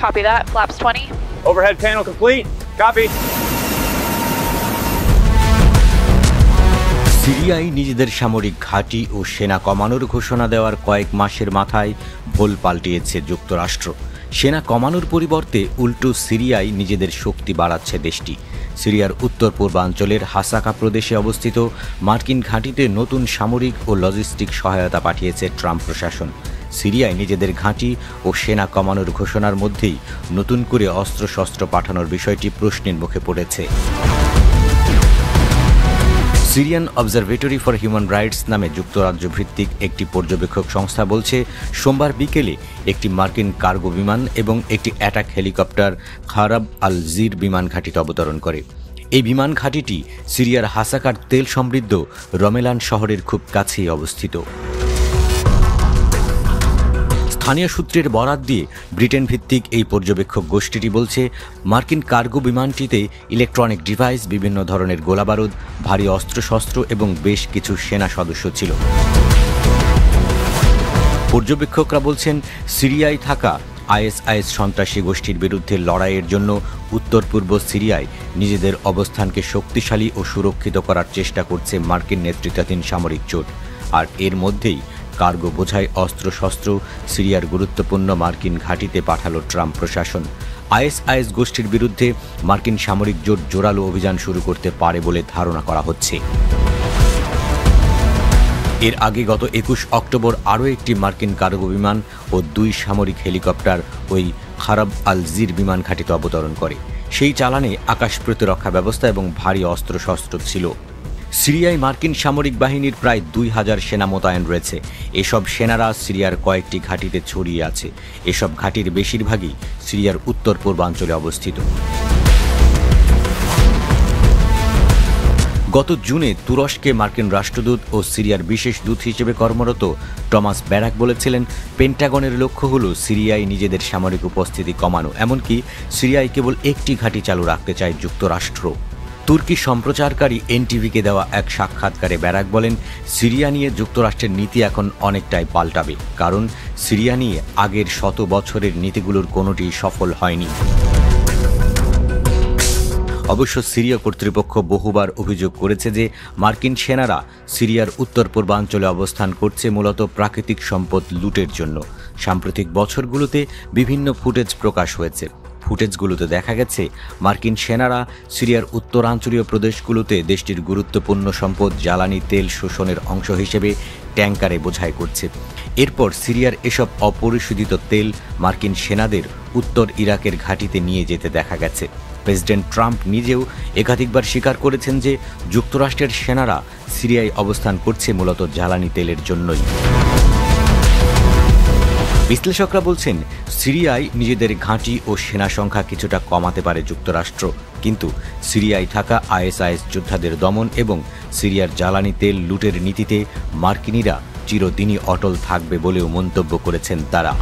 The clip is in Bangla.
Copy that. Flaps 20. Overhead panel complete. Copy. সিরিয়ায় নিজেদের সামরিক ঘাঁটি ও সেনা কমানোর ঘোষণা দেওয়ার কয়েক মাসের মাথায় ভোল পাল্টিয়েছে যুক্তরাষ্ট্র। সেনা কমানোর পরিবর্তে উল্টো সিরিয়ায় নিজেদের শক্তি বাড়াচ্ছে দেশটি। সিরিয়ার উত্তর পূর্বাঞ্চলের হাসাকা প্রদেশে অবস্থিত মার্কিন ঘাঁটিতে নতুন সামরিক ও লজিস্টিক সহায়তা পাঠিয়েছে ট্রাম্প প্রশাসন। সিরিয়ায় নিজেদের ঘাঁটি ও সেনা কমানোর ঘোষণার মধ্যেই নতুন করে অস্ত্রশস্ত্র পাঠানোর বিষয়টি প্রশ্নের মুখে পড়েছে। Syrian observatory for human rights নামে যুক্তরাজ্য ভিত্তিক একটি পর্যবেক্ষক সংস্থা বলছে, সোমবার বিকেলে একটি মার্কিন কার্গো বিমান এবং একটি অ্যাটাক হেলিকপ্টার খারাব আল জির বিমান ঘাঁটিতে অবতরণ করে। এই বিমান ঘাঁটিটি সিরিয়ার হাসাকার তেল সমৃদ্ধ রমেলান শহরের খুব কাছেই অবস্থিত। স্থানীয় সূত্রের বরাত দিয়ে ব্রিটেন ভিত্তিক এই পর্যবেক্ষক গোষ্ঠীটি বলছে, মার্কিন কার্গো বিমানটিতে ইলেকট্রনিক ডিভাইস, বিভিন্ন ধরনের গোলাবারুদ, ভারী অস্ত্রশস্ত্র এবং বেশ কিছু সেনা সদস্য ছিল। পর্যবেক্ষকরা বলছেন, সিরিয়ায় থাকা আইএসআইএস সন্ত্রাসী গোষ্ঠীর বিরুদ্ধে লড়াইয়ের জন্য উত্তর পূর্ব সিরিয়ায় নিজেদের অবস্থানকে শক্তিশালী ও সুরক্ষিত করার চেষ্টা করছে মার্কিন নেতৃত্বাধীন সামরিক জোট। আর এর মধ্যেই কার্গো বোঝাই অস্ত্রশস্ত্র সিরিয়ার গুরুত্বপূর্ণ মার্কিন ঘাঁটিতে পাঠালো ট্রাম্প প্রশাসন। আইএসআইএস গোষ্ঠীর বিরুদ্ধে মার্কিন সামরিক জোট জোরালো অভিযান শুরু করতে পারে বলে ধারণা করা হচ্ছে। এর আগে গত 21 অক্টোবর আরও একটি মার্কিন কার্গো বিমান ও 2 সামরিক হেলিকপ্টার ওই খারাব আল জির বিমান ঘাঁটিতে অবতরণ করে। সেই চালানে আকাশ প্রতিরক্ষা ব্যবস্থা এবং ভারী অস্ত্রশস্ত্র ছিল। সিরিয়ায় মার্কিন সামরিক বাহিনীর প্রায় 2000 সেনা মোতায়েন রয়েছে। এসব সেনারা সিরিয়ার কয়েকটি ঘাঁটিতে ছড়িয়ে আছে। এসব ঘাঁটির বেশিরভাগই সিরিয়ার উত্তর পূর্বাঞ্চলে অবস্থিত। গত জুনে তুরস্কে মার্কিন রাষ্ট্রদূত ও সিরিয়ার বিশেষ দূত হিসেবে কর্মরত টমাস ব্যারাক বলেছিলেন, পেন্টাগনের লক্ষ্য হল সিরিয়ায় নিজেদের সামরিক উপস্থিতি কমানো। এমনকি সিরিয়ায় কেবল একটি ঘাঁটি চালু রাখতে চায় যুক্তরাষ্ট্র। তুর্কি সম্প্রচারকারী এনটিভিকে দেওয়া এক সাক্ষাৎকারে ব্যারাক বলেন, সিরিয়া নিয়ে যুক্তরাষ্ট্রের নীতি এখন অনেকটাই পাল্টাবে, কারণ সিরিয়া নিয়ে আগের 100 বছরের নীতিগুলোর কোনোটি সফল হয়নি। অবশ্য সিরিয়া কর্তৃপক্ষ বহুবার অভিযোগ করেছে যে মার্কিন সেনারা সিরিয়ার উত্তর পূর্বাঞ্চলে অবস্থান করছে মূলত প্রাকৃতিক সম্পদ লুটের জন্য। সাম্প্রতিক বছরগুলোতে বিভিন্ন ফুটেজ প্রকাশ হয়েছে। ফুটেজগুলোতে দেখা গেছে মার্কিন সেনারা সিরিয়ার উত্তরাঞ্চলীয় প্রদেশগুলোতে দেশটির গুরুত্বপূর্ণ সম্পদ জ্বালানি তেল শোষণের অংশ হিসেবে ট্যাঙ্কারে বোঝাই করছে। এরপর সিরিয়ার এসব অপরিশোধিত তেল মার্কিন সেনাদের উত্তর ইরাকের ঘাঁটিতে নিয়ে যেতে দেখা গেছে। প্রেসিডেন্ট ট্রাম্প নিজেও একাধিকবার স্বীকার করেছেন যে যুক্তরাষ্ট্রের সেনারা সিরিয়ায় অবস্থান করছে মূলত জ্বালানি তেলের জন্যই। বিশ্লেষকরা বলছেন, সিরিয়ায় নিজেদের ঘাঁটি ও সেনা সংখ্যা কিছুটা কমাতে পারে যুক্তরাষ্ট্র, কিন্তু সিরিয়ায় থাকা আইএসআইএস যোদ্ধাদের দমন এবং সিরিয়ার জ্বালানি তেল লুটের নীতিতে মার্কিনিরা চিরদিনই অটল থাকবে বলেও মন্তব্য করেছেন তারা।